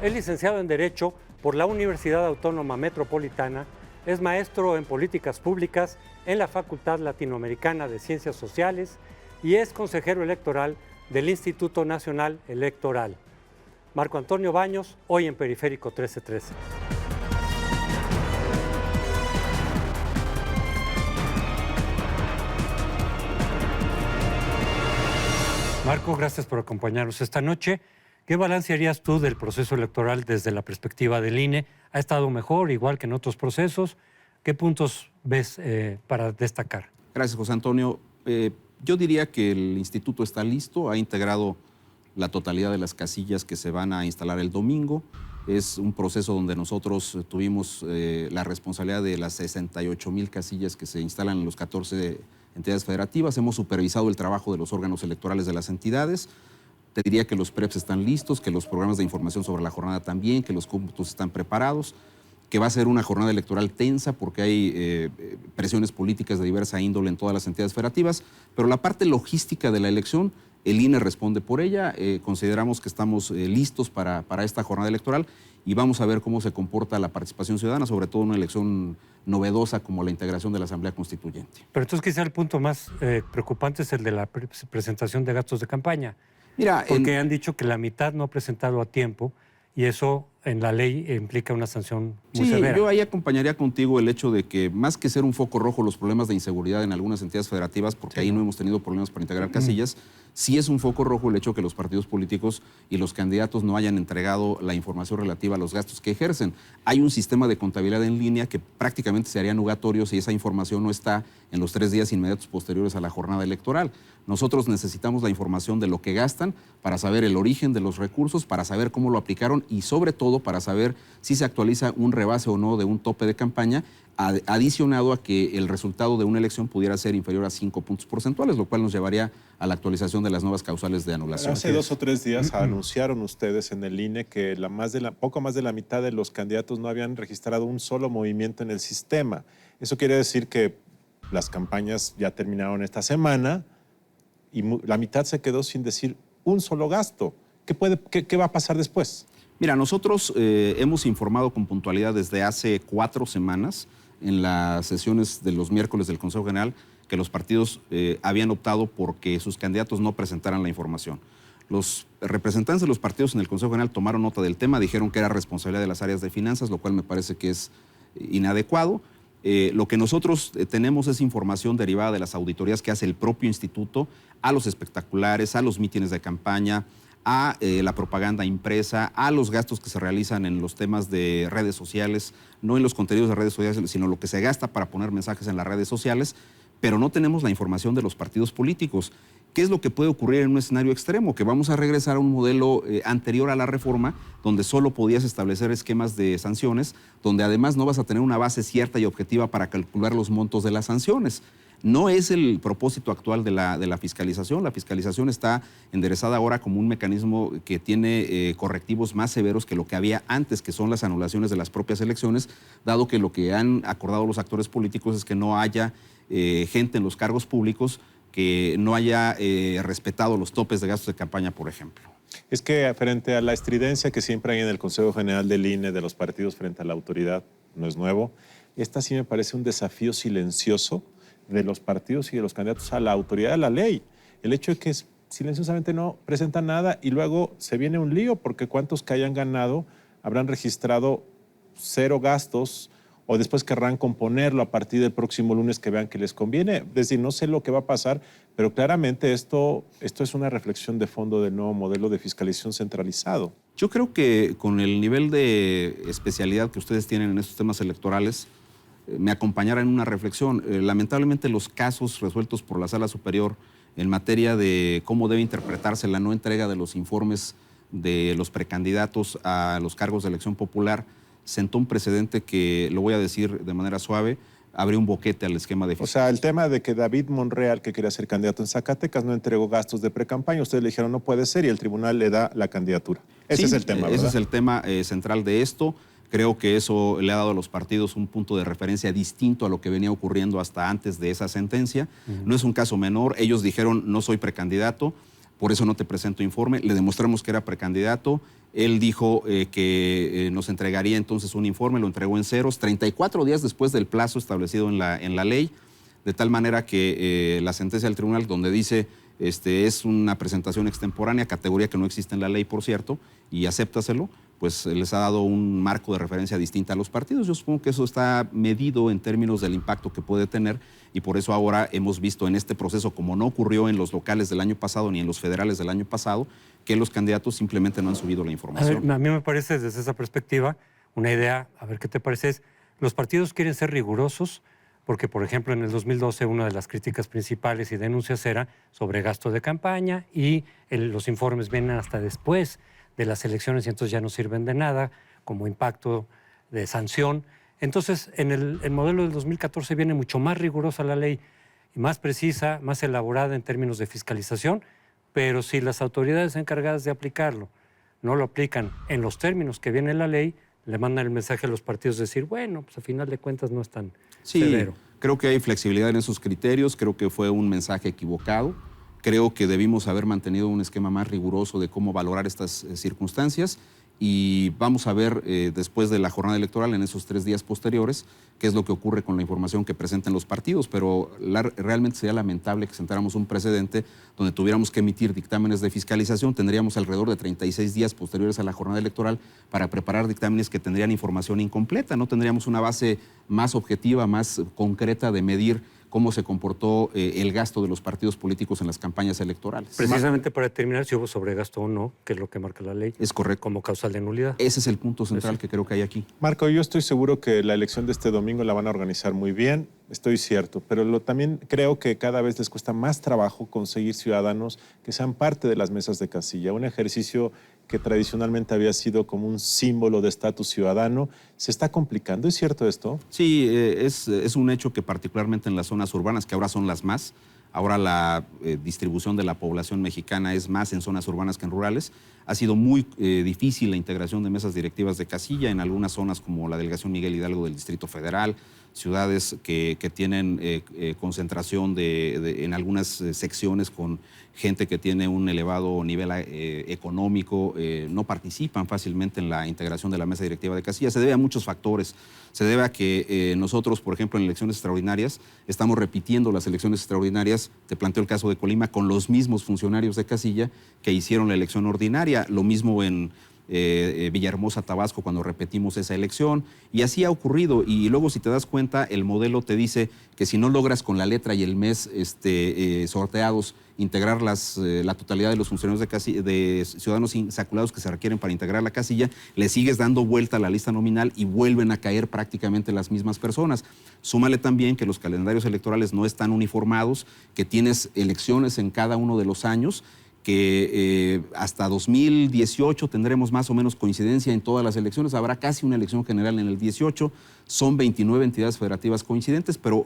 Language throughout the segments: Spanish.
Es licenciado en Derecho por la Universidad Autónoma Metropolitana, es maestro en Políticas Públicas en la Facultad Latinoamericana de Ciencias Sociales y es consejero electoral del Instituto Nacional Electoral. Marco Antonio Baños, hoy en Periférico 1313. Marco, gracias por acompañarnos esta noche. ¿Qué balance harías tú del proceso electoral desde la perspectiva del INE? ¿Ha estado mejor, igual que en otros procesos? ¿Qué puntos ves para destacar? Gracias, José Antonio. Yo diría que el instituto está listo, ha integrado la totalidad de las casillas que se van a instalar el domingo. Es un proceso donde nosotros tuvimos la responsabilidad de las 68,000 casillas que se instalan en los 14 entidades federativas. Hemos supervisado el trabajo de los órganos electorales de las entidades. Te diría que los PREPs están listos, que los programas de información sobre la jornada también, que los cómputos están preparados, que va a ser una jornada electoral tensa porque hay presiones políticas de diversa índole en todas las entidades federativas, pero la parte logística de la elección, el INE responde por ella. Consideramos que estamos listos para esta jornada electoral y vamos a ver cómo se comporta la participación ciudadana, sobre todo en una elección novedosa como la integración de la Asamblea Constituyente. Pero entonces quizá el punto más preocupante es el de la presentación de gastos de campaña. Mira, porque han dicho que la mitad no ha presentado a tiempo y eso en la ley implica una sanción muy severa. Yo ahí acompañaría contigo el hecho de que más que ser un foco rojo los problemas de inseguridad en algunas entidades federativas, porque ahí no hemos tenido problemas para integrar casillas, sí es un foco rojo el hecho que los partidos políticos y los candidatos no hayan entregado la información relativa a los gastos que ejercen. Hay un sistema de contabilidad en línea que prácticamente se haría nugatorio si esa información no está en los 3 días inmediatos posteriores a la jornada electoral. Nosotros necesitamos la información de lo que gastan para saber el origen de los recursos, para saber cómo lo aplicaron y sobre todo para saber si se actualiza un rebase o no de un tope de campaña, adicionado a que el resultado de una elección pudiera ser inferior a 5 puntos porcentuales, lo cual nos llevaría a la actualización de las nuevas causales de anulación. Hace 2 o 3 días anunciaron ustedes en el INE que poco más de la mitad de los candidatos no habían registrado un solo movimiento en el sistema. Eso quiere decir que las campañas ya terminaron esta semana y la mitad se quedó sin decir un solo gasto. ¿Qué va a pasar después? Mira, nosotros hemos informado con puntualidad desde hace 4 semanas en las sesiones de los miércoles del Consejo General que los partidos habían optado porque sus candidatos no presentaran la información. Los representantes de los partidos en el Consejo General tomaron nota del tema, dijeron que era responsabilidad de las áreas de finanzas, lo cual me parece que es inadecuado. Lo que nosotros tenemos es información derivada de las auditorías que hace el propio instituto a los espectaculares, a los mítines de campaña, a la propaganda impresa, a los gastos que se realizan en los temas de redes sociales, no en los contenidos de redes sociales, sino lo que se gasta para poner mensajes en las redes sociales, pero no tenemos la información de los partidos políticos. ¿Qué es lo que puede ocurrir en un escenario extremo? Que vamos a regresar a un modelo anterior a la reforma, donde solo podías establecer esquemas de sanciones, donde además no vas a tener una base cierta y objetiva para calcular los montos de las sanciones. No es el propósito actual de la fiscalización. La fiscalización está enderezada ahora como un mecanismo que tiene correctivos más severos que lo que había antes, que son las anulaciones de las propias elecciones, dado que lo que han acordado los actores políticos es que no haya gente en los cargos públicos que no haya respetado los topes de gastos de campaña, por ejemplo. Es que frente a la estridencia que siempre hay en el Consejo General del INE de los partidos frente a la autoridad, no es nuevo, esta sí me parece un desafío silencioso de los partidos y de los candidatos a la autoridad de la ley. El hecho de que silenciosamente no presentan nada y luego se viene un lío porque cuántos que hayan ganado habrán registrado 0 gastos o después querrán componerlo a partir del próximo lunes que vean que les conviene. Es decir, no sé lo que va a pasar, pero claramente esto es una reflexión de fondo del nuevo modelo de fiscalización centralizado. Yo creo que con el nivel de especialidad que ustedes tienen en estos temas electorales, me acompañara en una reflexión. Lamentablemente los casos resueltos por la Sala Superior en materia de cómo debe interpretarse la no entrega de los informes de los precandidatos a los cargos de elección popular sentó un precedente que, lo voy a decir de manera suave, abrió un boquete al esquema de fiscalización. O sea, el tema de que David Monreal, que quería ser candidato en Zacatecas, no entregó gastos de precampaña, ustedes le dijeron no puede ser y el tribunal le da la candidatura. Ese es el tema, ¿verdad? Ese es el tema central de esto. Creo que eso le ha dado a los partidos un punto de referencia distinto a lo que venía ocurriendo hasta antes de esa sentencia. No es un caso menor. Ellos dijeron, no soy precandidato, por eso no te presento informe. Le demostramos que era precandidato. Él dijo que nos entregaría entonces un informe, lo entregó en ceros, 34 días después del plazo establecido en la ley, de tal manera que la sentencia del tribunal, donde dice es una presentación extemporánea, categoría que no existe en la ley, por cierto, y acéptaselo, pues les ha dado un marco de referencia distinta a los partidos. Yo supongo que eso está medido en términos del impacto que puede tener, y por eso ahora hemos visto en este proceso, como no ocurrió en los locales del año pasado ni en los federales del año pasado, que los candidatos simplemente no han subido la información. A mí me parece, desde esa perspectiva, una idea, a ver qué te parece, es los partidos quieren ser rigurosos porque, por ejemplo, en el 2012 una de las críticas principales y denuncias era sobre gasto de campaña y los informes vienen hasta después de las elecciones y entonces ya no sirven de nada como impacto de sanción. Entonces, en el modelo del 2014 viene mucho más rigurosa la ley y más precisa, más elaborada en términos de fiscalización, pero si las autoridades encargadas de aplicarlo no lo aplican en los términos que viene la ley, le mandan el mensaje a los partidos de decir, bueno, pues a final de cuentas no es tan severo. Creo que hay flexibilidad en esos criterios, creo que fue un mensaje equivocado, creo que debimos haber mantenido un esquema más riguroso de cómo valorar estas circunstancias, y vamos a ver después de la jornada electoral, en esos 3 días posteriores, qué es lo que ocurre con la información que presenten los partidos, pero realmente sería lamentable que sentáramos un precedente donde tuviéramos que emitir dictámenes de fiscalización. Tendríamos alrededor de 36 días posteriores a la jornada electoral para preparar dictámenes que tendrían información incompleta. No tendríamos una base más objetiva, más concreta de medir cómo se comportó el gasto de los partidos políticos en las campañas electorales. Precisamente para determinar si hubo sobregasto o no, que es lo que marca la ley. Es correcto. Como causal de nulidad. Ese es el punto central que creo que hay aquí. Marco, yo estoy seguro que la elección de este domingo la van a organizar muy bien, estoy cierto, pero también creo que cada vez les cuesta más trabajo conseguir ciudadanos que sean parte de las mesas de casilla. Un ejercicio que tradicionalmente había sido como un símbolo de estatus ciudadano, ¿se está complicando? ¿Es cierto esto? Sí, es un hecho que particularmente en las zonas urbanas, que ahora son las más, ahora la distribución de la población mexicana es más en zonas urbanas que en rurales, ha sido muy difícil la integración de mesas directivas de casilla en algunas zonas como la delegación Miguel Hidalgo del Distrito Federal, ciudades que tienen concentración en algunas secciones con gente que tiene un elevado nivel económico, no participan fácilmente en la integración de la mesa directiva de casilla. Se debe a muchos factores. Se debe a que nosotros, por ejemplo, en elecciones extraordinarias, estamos repitiendo las elecciones extraordinarias, te planteo el caso de Colima, con los mismos funcionarios de casilla que hicieron la elección ordinaria. Lo mismo en Villahermosa, Tabasco, cuando repetimos esa elección, y así ha ocurrido. Y luego, si te das cuenta, el modelo te dice que si no logras con la letra y el mes sorteados integrar la totalidad de los funcionarios de ciudadanos insaculados que se requieren para integrar la casilla, le sigues dando vuelta a la lista nominal y vuelven a caer prácticamente las mismas personas. Súmale también que los calendarios electorales no están uniformados, que tienes elecciones en cada uno de los años, que hasta 2018 tendremos más o menos coincidencia en todas las elecciones. Habrá casi una elección general en el 18. Son 29 entidades federativas coincidentes, pero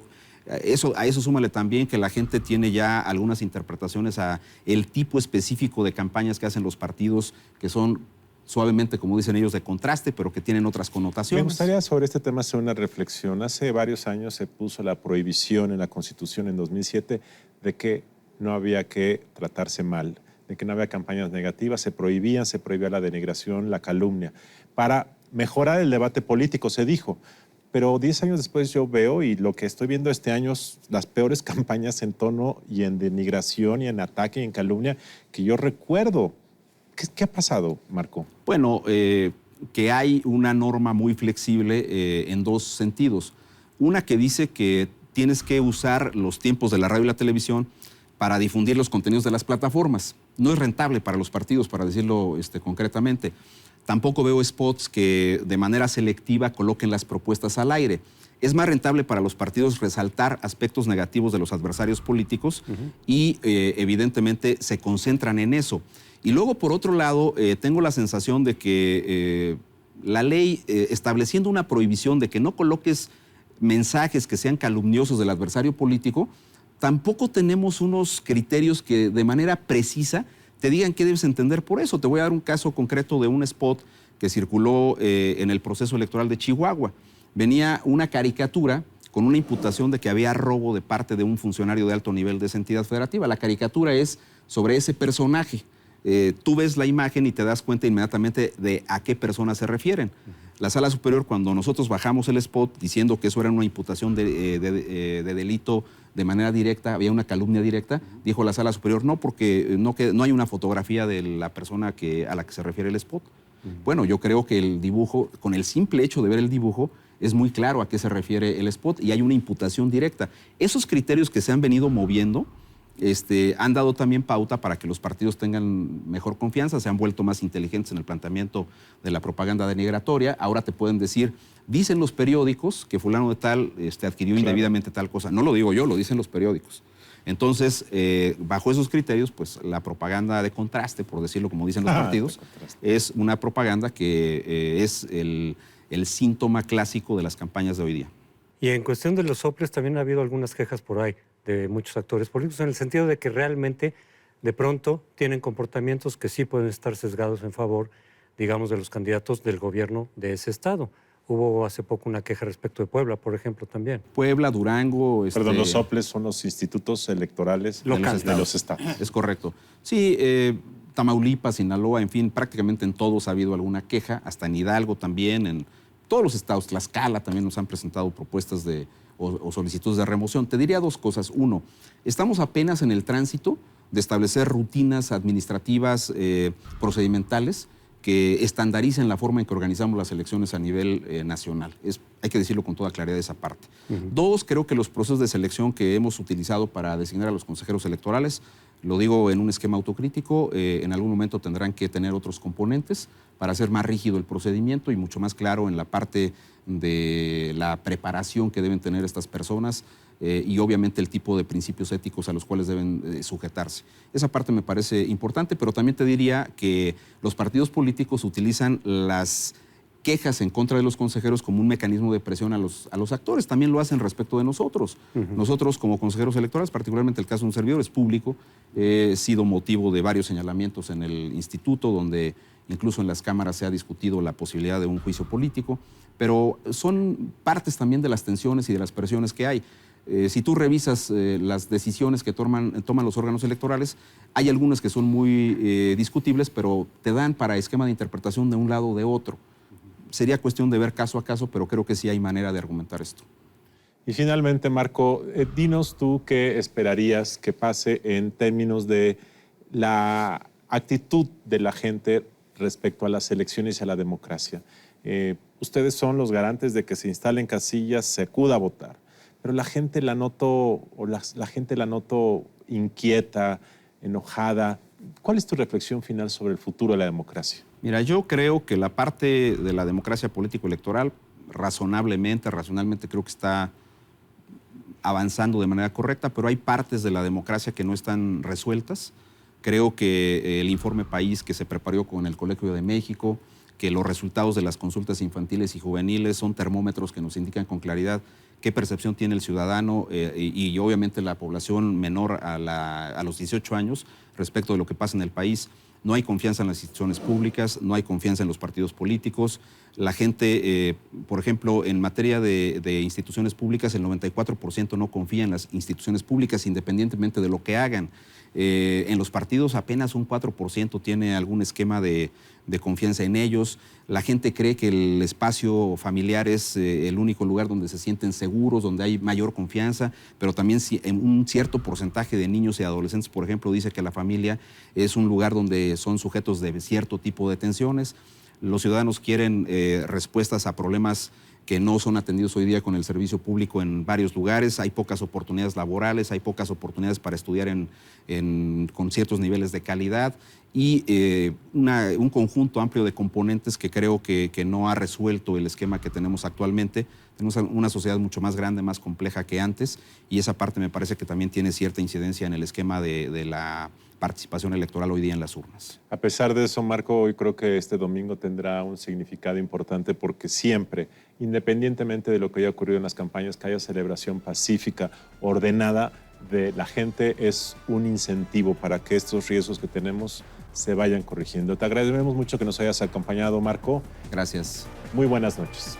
a eso súmale también que la gente tiene ya algunas interpretaciones a el tipo específico de campañas que hacen los partidos, que son suavemente, como dicen ellos, de contraste, pero que tienen otras connotaciones. Me gustaría sobre este tema hacer una reflexión. Hace varios años se puso la prohibición en la Constitución en 2007 de que no había que tratarse mal, de que no había campañas negativas, se prohibía la denigración, la calumnia, para mejorar el debate político, se dijo. Pero 10 años después yo veo, y lo que estoy viendo este año, las peores campañas en tono y en denigración y en ataque y en calumnia que yo recuerdo. ¿Qué ha pasado, Marco? Bueno, que hay una norma muy flexible en dos sentidos. Una que dice que tienes que usar los tiempos de la radio y la televisión para difundir los contenidos de las plataformas. No es rentable para los partidos, para decirlo concretamente. Tampoco veo spots que de manera selectiva coloquen las propuestas al aire. Es más rentable para los partidos resaltar aspectos negativos de los adversarios políticos y evidentemente se concentran en eso. Y luego, por otro lado, tengo la sensación de que la ley estableciendo una prohibición de que no coloques mensajes que sean calumniosos del adversario político, tampoco tenemos unos criterios que de manera precisa te digan qué debes entender por eso. Te voy a dar un caso concreto de un spot que circuló en el proceso electoral de Chihuahua. Venía una caricatura con una imputación de que había robo de parte de un funcionario de alto nivel de esa entidad federativa. La caricatura es sobre ese personaje. tú ves la imagen y te das cuenta inmediatamente de a qué persona se refieren. La Sala Superior, cuando nosotros bajamos el spot diciendo que eso era una imputación de delito de manera directa, había una calumnia directa, dijo la Sala Superior, no, porque no hay una fotografía de la persona a la que se refiere el spot. Bueno, yo creo que el dibujo, con el simple hecho de ver el dibujo, es muy claro a qué se refiere el spot y hay una imputación directa. Esos criterios que se han venido moviendo han dado también pauta para que los partidos tengan mejor confianza, se han vuelto más inteligentes en el planteamiento de la propaganda denigratoria. Ahora te pueden decir, dicen los periódicos que fulano de tal adquirió indebidamente tal cosa. No lo digo yo, lo dicen los periódicos. Entonces, bajo esos criterios, pues la propaganda de contraste, por decirlo como dicen los partidos, es una propaganda que es el síntoma clásico de las campañas de hoy día. Y en cuestión de los soples también ha habido algunas quejas por ahí de muchos actores políticos, en el sentido de que realmente de pronto tienen comportamientos que sí pueden estar sesgados en favor, digamos, de los candidatos del gobierno de ese estado. Hubo hace poco una queja respecto de Puebla, por ejemplo, también. Puebla, Durango... Perdón, los soples son los institutos electorales de los estados. Es correcto. Sí, Tamaulipas, Sinaloa, en fin, prácticamente en todos ha habido alguna queja, hasta en Hidalgo también, en todos los estados. Tlaxcala también nos han presentado propuestas o solicitudes de remoción. Te diría dos cosas. Uno, estamos apenas en el tránsito de establecer rutinas administrativas, procedimentales, que estandaricen la forma en que organizamos las elecciones a nivel nacional. Hay que decirlo con toda claridad esa parte. Dos, creo que los procesos de selección que hemos utilizado para designar a los consejeros electorales, lo digo en un esquema autocrítico, en algún momento tendrán que tener otros componentes para hacer más rígido el procedimiento y mucho más claro en la parte de la preparación que deben tener estas personas y obviamente el tipo de principios éticos a los cuales deben sujetarse. Esa parte me parece importante, pero también te diría que los partidos políticos utilizan las quejas en contra de los consejeros como un mecanismo de presión a los actores. También lo hacen respecto de nosotros. Nosotros como consejeros electorales, particularmente el caso de un servidor, es público. He sido motivo de varios señalamientos en el instituto, donde incluso en las cámaras se ha discutido la posibilidad de un juicio político, pero son partes también de las tensiones y de las presiones que hay. Si tú revisas las decisiones que toman los órganos electorales, hay algunas que son muy discutibles, pero te dan para esquema de interpretación de un lado o de otro. Sería cuestión de ver caso a caso, pero creo que sí hay manera de argumentar esto. Y finalmente, Marco, dinos tú qué esperarías que pase en términos de la actitud de la gente respecto a las elecciones y a la democracia. Ustedes son los garantes de que se instalen casillas, se acuda a votar, pero la gente la noto inquieta, enojada. ¿Cuál es tu reflexión final sobre el futuro de la democracia? Mira, yo creo que la parte de la democracia político-electoral racionalmente creo que está avanzando de manera correcta, pero hay partes de la democracia que no están resueltas. Creo que el informe País que se preparó con el Colegio de México, que los resultados de las consultas infantiles y juveniles son termómetros que nos indican con claridad qué percepción tiene el ciudadano y obviamente la población menor a los 18 años respecto de lo que pasa en el país. No hay confianza en las instituciones públicas, no hay confianza en los partidos políticos. La gente, por ejemplo, en materia de instituciones públicas, el 94% no confía en las instituciones públicas independientemente de lo que hagan. En los partidos apenas un 4% tiene algún esquema de confianza en ellos. La gente cree que el espacio familiar es el único lugar donde se sienten seguros, donde hay mayor confianza, pero también un cierto porcentaje de niños y adolescentes, por ejemplo, dice que la familia es un lugar donde son sujetos de cierto tipo de tensiones. Los ciudadanos quieren respuestas a problemas que no son atendidos hoy día con el servicio público en varios lugares. Hay pocas oportunidades laborales, hay pocas oportunidades para estudiar con ciertos niveles de calidad y un conjunto amplio de componentes que creo que no ha resuelto el esquema que tenemos actualmente. Tenemos una sociedad mucho más grande, más compleja que antes y esa parte me parece que también tiene cierta incidencia en el esquema de la participación electoral hoy día en las urnas. A pesar de eso, Marco, hoy creo que este domingo tendrá un significado importante porque siempre, independientemente de lo que haya ocurrido en las campañas, que haya celebración pacífica, ordenada de la gente, es un incentivo para que estos riesgos que tenemos se vayan corrigiendo. Te agradecemos mucho que nos hayas acompañado, Marco. Gracias. Muy buenas noches.